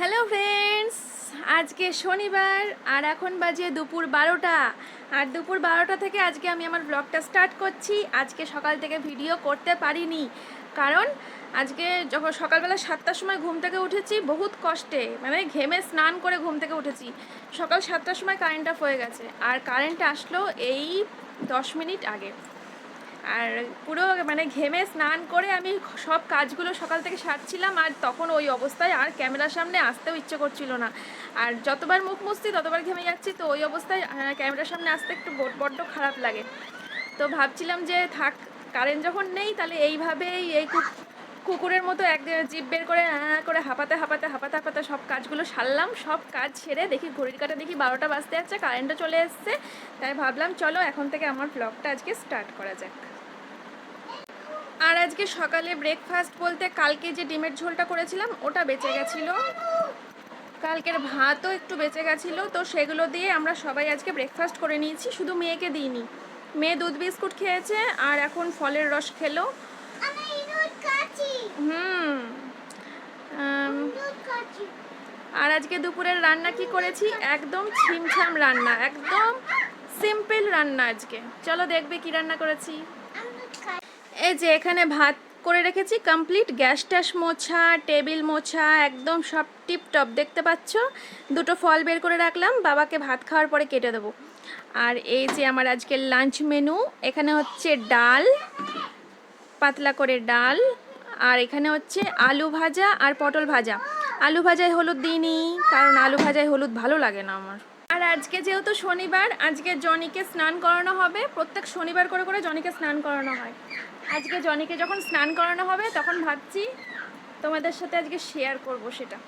Hello friends, আজকে শনিবার আর এখন বাজে দুপুর 12টা। আর দুপুর 12টা থেকে আজকে আমি আমার ব্লগটা স্টার্ট করছি। আজকে সকাল থেকে ভিডিও করতে পারিনি, কারণ আজকে যখন সকালবেলা 7টার সময় ঘুম থেকে উঠেছি বহুত কষ্টে, মানে ঘেমে স্নান করে ঘুম থেকে উঠেছি। সকাল 7টার সময় কারেন্ট অফ হয়ে গেছে, আর কারেন্ট আসলো এই 10 মিনিট আগে। আর পুরো মানে ঘেমে স্নান করে আমি সব কাজগুলো সকাল থেকে সারছিলাম, আর তখন ওই অবস্থায় আর ক্যামেরার সামনে আসতেও ইচ্ছে করছিল না। আর যতবার মুখ মুছছি ততবার ঘেমে যাচ্ছি, তো ওই অবস্থায় ক্যামেরার সামনে আসতে একটু বড্ড খারাপ লাগে। তো ভাবছিলাম যে থাক, কারেন্ট যখন নেই তাহলে এইভাবেই এই কুকুরের মতো এক জিভ বের করে করে হাঁপাতে হাঁপাতে হাঁপাতে হাঁপাতে সব কাজগুলো সারলাম। সব কাজ সেরে দেখি ঘড়ির কাঁটা, দেখি 12টা বাজতে যাচ্ছে, কারেন্টও চলে এসছে। তাই ভাবলাম চলো এখন থেকে আমার ব্লগটা আজকে স্টার্ট করা যাক। আর আজকে সকালে ব্রেকফাস্ট বলতে কালকে যে ডিমের ঝোলটা করেছিলাম ওটা বেঁচে গেছিলো, কালকের ভাতও একটু বেঁচে গেছিলো, তো সেগুলো দিয়ে আমরা সবাই আজকে ব্রেকফাস্ট করে নিয়েছি। শুধু মেয়েকে দিইনি, মেয়ে দুধ বিস্কুট খেয়েছে আর এখন ফলের রস খেলো। আর আজকে দুপুরের রান্না কি করেছি, একদম ছিমছাম রান্না, একদম সিম্পল রান্না। আজকে চলো দেখবে কি রান্না করেছি। এই যে এখানে ভাত করে রেখেছি কমপ্লিট, গ্যাস ট্যাস মোছা, টেবিল মোছা, একদম সব টিপটপ দেখতে পাচ্ছ। দুটো ফল বের করে রাখলাম, বাবাকে ভাত খাওয়ার পরে কেটে দেবো। আর এই যে আমার আজকের লাঞ্চ মেনু, এখানে হচ্ছে ডাল, পাতলা করে ডাল, আর এখানে হচ্ছে আলু ভাজা আর পটল ভাজা। আলু ভাজায় হলুদ দিইনি, কারণ আলু ভাজায় হলুদ ভালো লাগে না আমার। আর আজকে যেহেতু শনিবার, আজকে জনিকে স্নান করানো হবে। প্রত্যেক শনিবার করে করে জনিকে স্নান করানো হয়। আজকে জনিকে যখন স্নান করানো হবে তখন ভাবছি তোমাদের সাথে আজকে শেয়ার করব সেটা।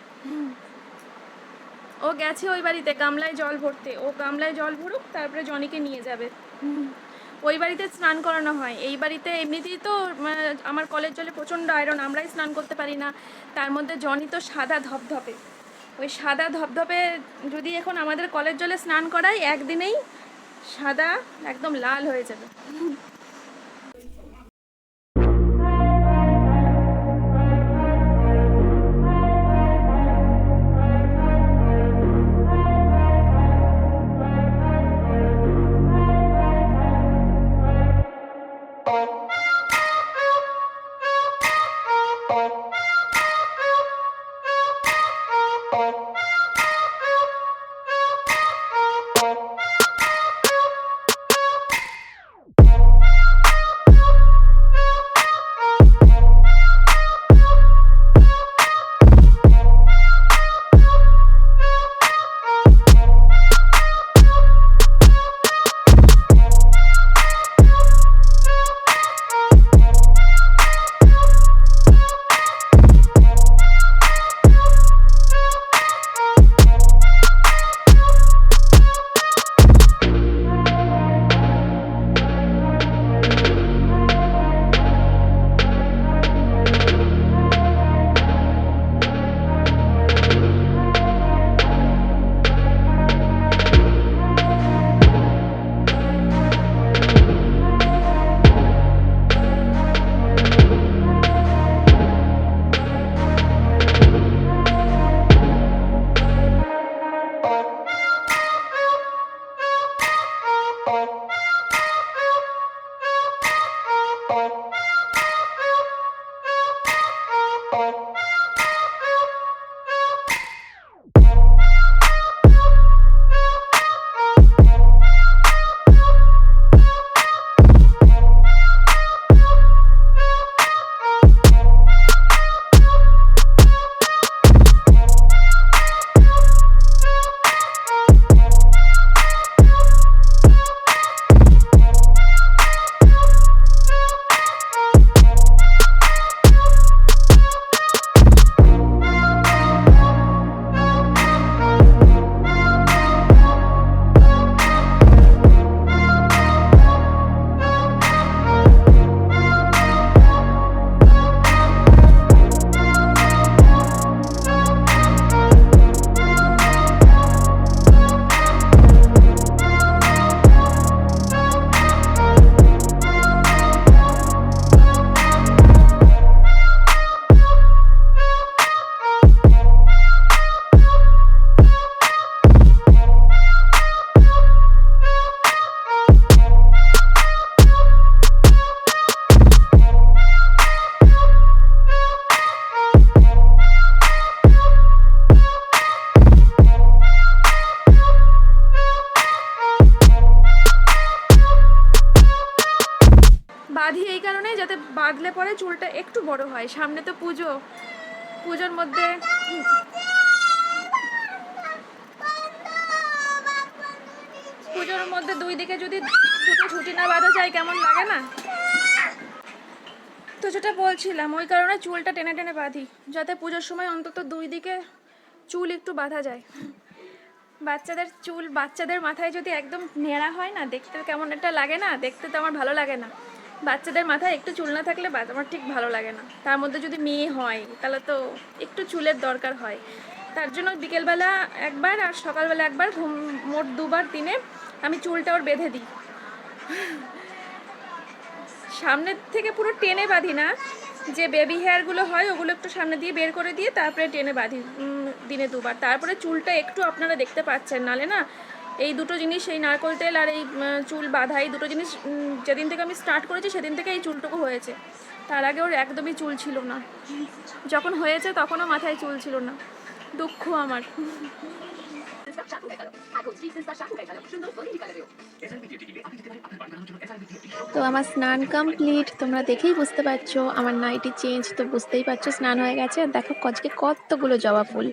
ও গেছে ওই বাড়িতে গামলায় জল ভরতে, ও গামলায় জল ভরুক, তারপরে জনিকে নিয়ে যাবে। ওই বাড়িতে স্নান করানো হয়, এই বাড়িতে এমনিতেই তো আমার কলের জলে প্রচণ্ড আয়রন, আমরাই স্নান করতে পারি না। তার মধ্যে জনি তো সাদা ধপধপে, ওই সাদা ধপধপে যদি এখন আমাদের কলের জলে স্নান করাই, একদিনেই সাদা একদম লাল হয়ে যাবে। গেলে পরে চুলটা একটু বড় হয়। সামনে তো পুজো, পুজোর মধ্যে দুই দিকে যদি দুটো ছুটি না বাঁধা যায় কেমন লাগে না? তো যেটা বলছিলাম, ওই কারণে চুলটা টেনে টেনে বাঁধি, যাতে পুজোর সময় অন্তত দুই দিকে চুল একটু বাঁধা যায়। বাচ্চাদের চুল, বাচ্চাদের মাথায় যদি একদম নেড়া হয় না, দেখতে কেমন একটা লাগে না, দেখতে তো আমার ভালো লাগে না। বাচ্চাদের মাথায় একটু চুল না থাকলে আমার ঠিক ভালো লাগে না। তার মধ্যে যদি মেয়ে হয় তাহলে তো একটু চুলের দরকার হয়। তার জন্য বিকেলবেলা একবার আর সকালবেলা একবার, মোট দুবার দিনে আমি চুলটা ওর বেঁধে দিই। সামনের থেকে পুরো টেনে বাঁধি না, যে বেবি হেয়ারগুলো হয় ওগুলো একটু সামনে দিয়ে বের করে দিয়ে তারপরে টেনে বাঁধি দিনে দুবার। তারপরে চুলটা একটু আপনারা দেখতে পাচ্ছেন, নালে না এই দুটো জিনিস, এই নারকোল তেল আর এই চুল বাঁধা, এই দুটো জিনিস যেদিন থেকে আমি স্টার্ট করেছি সেদিন থেকে এই চুলটুকু হয়েছে। তার আগে ওর একদমই চুল ছিল না, যখন হয়েছে তখনও মাথায় চুল ছিল না। দুঃখ আমার। তো আমার স্নান কমপ্লিট, তোমরা দেখেই বুঝতে পারছো আমার নাইটি চেঞ্জ, তো বুঝতেই পারছো স্নান হয়ে গেছে। আর দেখো আজকে কতগুলো জবা ফুল।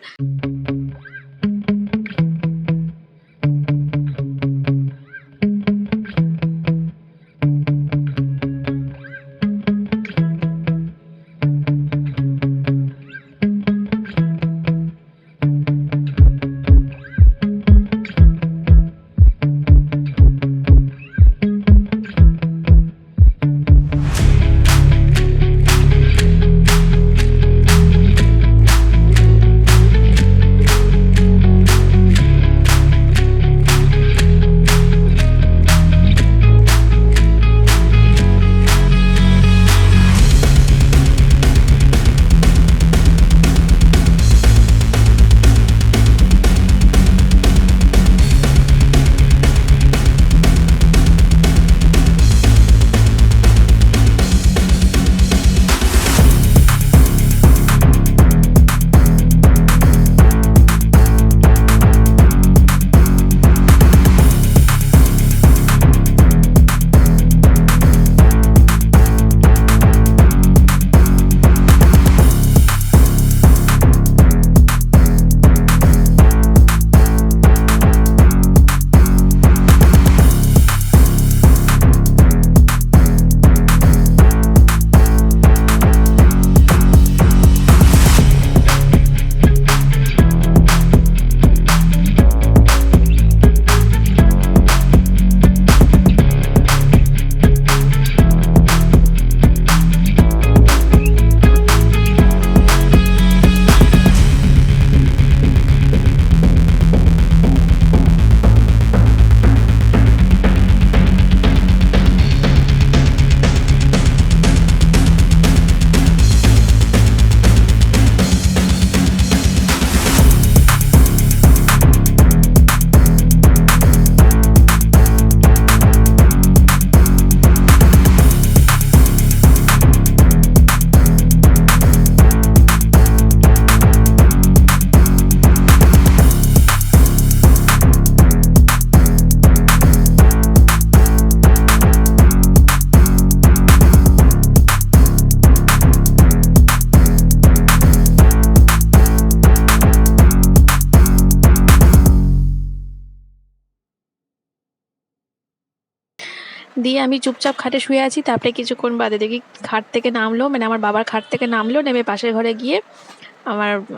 দিয়ে আমি চুপচাপ খাটে শুয়ে আছি। তারপরে কিছুক্ষণ বাদে দেখি খাট থেকে নামলো, মানে আমার বাবার খাট থেকে নামলো, নেমে পাশের ঘরে গিয়ে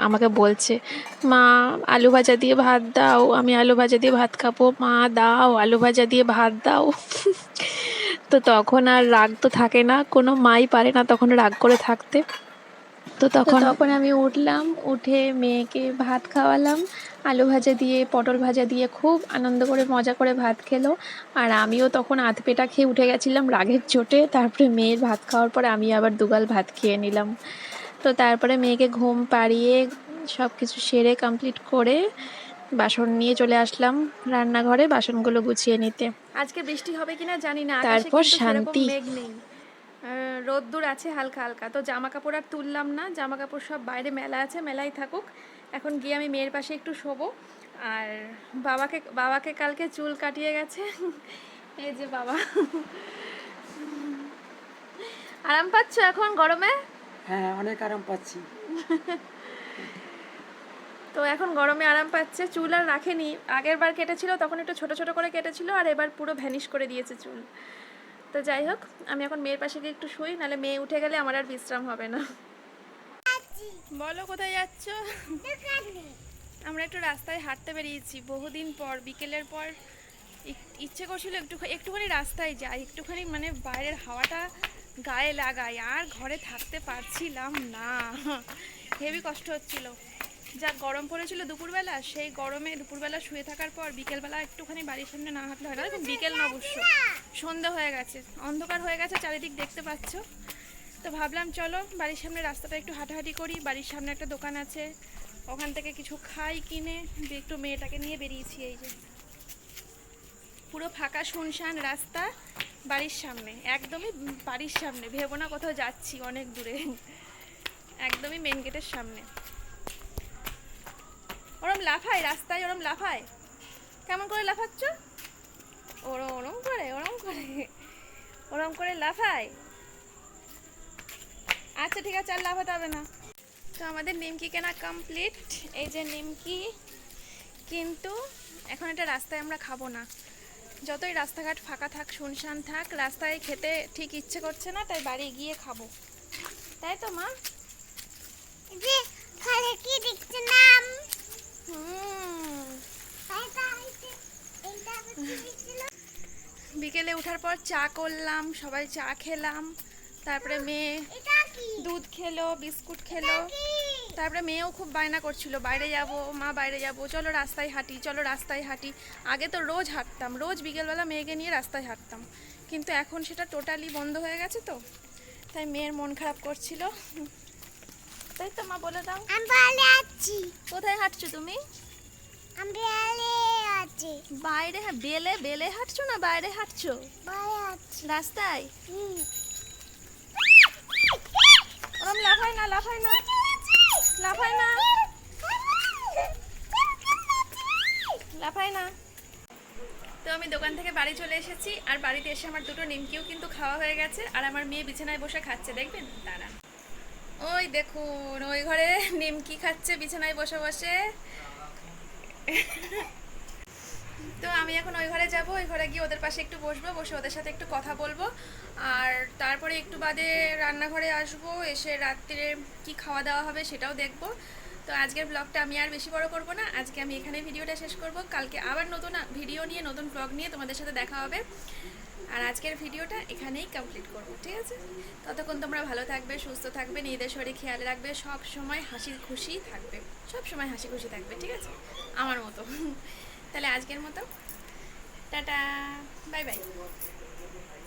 আমাকে বলছে, মা আলু ভাজা দিয়ে ভাত দাও, আমি আলু ভাজা দিয়ে ভাত খাবো, মা দাও আলু ভাজা দিয়ে ভাত দাও। তো তখন আর রাগ তো থাকে না, কোনো মাই পারে না তখন রাগ করে থাকতে। তো তখন আমি উঠলাম, উঠে মেয়েকে ভাত খাওয়ালাম আলু ভাজা দিয়ে, পটল ভাজা দিয়ে, খুব আনন্দ করে মজা করে ভাত খেলো। আর আমিও তখন আধপেটা খেয়ে উঠে গেছিলাম রাগের চোটে। তারপরে মেয়ের ভাত খাওয়ার পরে আমি আবার দুগাল ভাত খেয়ে নিলাম। তো তারপরে মেয়েকে ঘুম পাড়িয়ে সব কিছু সেরে কমপ্লিট করে বাসন নিয়ে চলে আসলাম রান্নাঘরে বাসনগুলো গুছিয়ে নিতে। আজকে বৃষ্টি হবে কিনা জানি না, তারপর শান্তি, মেঘ নেই, রোদ্দুর আছে হালকা হালকা। তো জামা কাপড় আর তুললাম না, জামা কাপড় সব বাইরে মেলা আছে, মেলাই থাকুক। এখন গিয়ে আমি মেয়ের পাশে একটু শোবো। আর বাবাকে কালকে চুল কাটিয়ে গেছে, এই যে বাবা। আরাম পাচ্ছ এখন গরমে? হ্যাঁ, অনেক আরাম পাচ্ছি। তো এখন গরমে আরাম পাচ্ছে। চুল আর রাখেনি, আগের বার কেটেছিল তখন একটু ছোট ছোট করে কেটেছিল, আর এবার পুরো ভ্যানিশ করে দিয়েছে চুল। তো যাই হোক, আমি এখন মেয়ের পাশে গিয়ে একটু শুই, নাহলে মেয়ে উঠে গেলে আমার আর বিশ্রাম হবে না। বলো কোথায় যাচ্ছ? আমরা একটু রাস্তায় হাঁটতে বেরিয়েছি বহুদিন পর, বিকেলের পর ইচ্ছে করছিল একটুখানি রাস্তায় যাই, একটুখানি মানে বাইরের হাওয়াটা গায়ে লাগাই, আর ঘরে থাকতে পারছিলাম না, হেভি কষ্ট হচ্ছিল। যা গরম পড়েছিল দুপুরবেলা, সেই গরমে দুপুরবেলা শুয়ে থাকার পর বিকেলবেলা একটুখানি বাড়ির সামনে না হাঁটলে হয় না। দেখুন বিকেল না, অবশ্য সন্ধ্যা হয়ে গেছে, অন্ধকার হয়ে গেছে, চারিদিক দেখতে পাচ্ছ। তো ভাবলাম চলো বাড়ির সামনে রাস্তাটা একটু হাঁটাহাঁটি করি, বাড়ির সামনে একটা দোকান আছে, ওখান থেকে কিছু খাই কিনে দিয়ে একটু মেয়েটাকে নিয়ে বেরিয়েছি। এই যে পুরো ফাঁকা শুনশান রাস্তা, বাড়ির সামনে, একদমই বাড়ির সামনে, ভেবো না কোথাও যাচ্ছি অনেক দূরে, একদমই মেন গেটের সামনে। ওরম লাফায় রাস্তায়, ওরম লাফায়, কেমন করে লাফাচ্ছ? ওরম ওরম করে, ওরম করে, ওরম করে লাফায়। আচ্ছা ঠিক আছে, আর লাফাতে হবে না। তো আমাদের নিমকি কেনা কমপ্লিট, এই যে নিমকি। কিন্তু এখন এটা রাস্তায় আমরা খাবো না, যতই রাস্তাঘাট ফাঁকা থাক, শুনশান থাক, রাস্তায় খেতে ঠিক ইচ্ছে করছে না, তাই বাড়ি গিয়ে খাবো, তাই তো মা? যে খালে কি দেখছে নাম বিকেলে ওঠার পর চা করলাম, সবাই চা খেলাম, তারপরে মেয়ে দুধ খেলো, বিস্কুট খেলো, তারপরে মেয়েও খুব বায়না করছিল বাইরে যাব মা, বাইরে যাব, চলো রাস্তায় হাঁটি, চলো রাস্তায় হাঁটি। আগে তো রোজ হাঁটতাম, রোজ বিকেলবেলা মেয়েকে নিয়ে রাস্তায় হাঁটতাম, কিন্তু এখন সেটা টোটালি বন্ধ হয়ে গেছে, তো তাই মেয়ের মন খারাপ করছিল। তাই তো মা, বলে দাও। আমি বলে আছি, কোথায় হাঁটছো তুমি? আমি বলে আছি, বাইরে? বেলে বেলে হাঁটছো না বাইরে হাঁটছো? বলে আছি রাস্তায়? ওরম লাফায় না, লাফায় না, লাফায় না, লাফায় না। তো আমি দোকান থেকে বাড়ি চলে এসেছি, আর বাড়িতে এসে আমার দুটো নিমকিও কিন্তু খাওয়া হয়ে গেছে, আর আমার মেয়ে বিছানায় বসে খাচ্ছে, দেখবেন তারা। ওই দেখুন, ওই ঘরে নিমকি খাচ্ছে বিছানায় বসে বসে। তো আমি এখন ওই ঘরে যাব, ওই ঘরে গিয়ে ওদের পাশে একটু বসবো, বসে ওদের সাথে একটু কথা বলবো, আর তারপরে একটু বাদে রান্নাঘরে আসবো, এসে রাত্রিরে কি খাওয়া দাওয়া হবে সেটাও দেখবো। তো আজকের ব্লগটা আমি আর বেশি বড় করব না, আজকে আমি এখানে ভিডিওটা শেষ করব, কালকে আবার নতুন ভিডিও নিয়ে, নতুন ব্লগ নিয়ে তোমাদের সাথে দেখা হবে। আর আজকের ভিডিওটা এখানেই কমপ্লিট করব, ঠিক আছে? ততক্ষণ তোমরা ভালো থাকবে, সুস্থ থাকবে, নিজেদের শরীর খেয়াল রাখবে, সব সময় হাসি খুশি থাকবে, সব সময় হাসি খুশি থাকবে, ঠিক আছে? আমার মতো। তাহলে আজকের মতো টাটা, বাই বাই।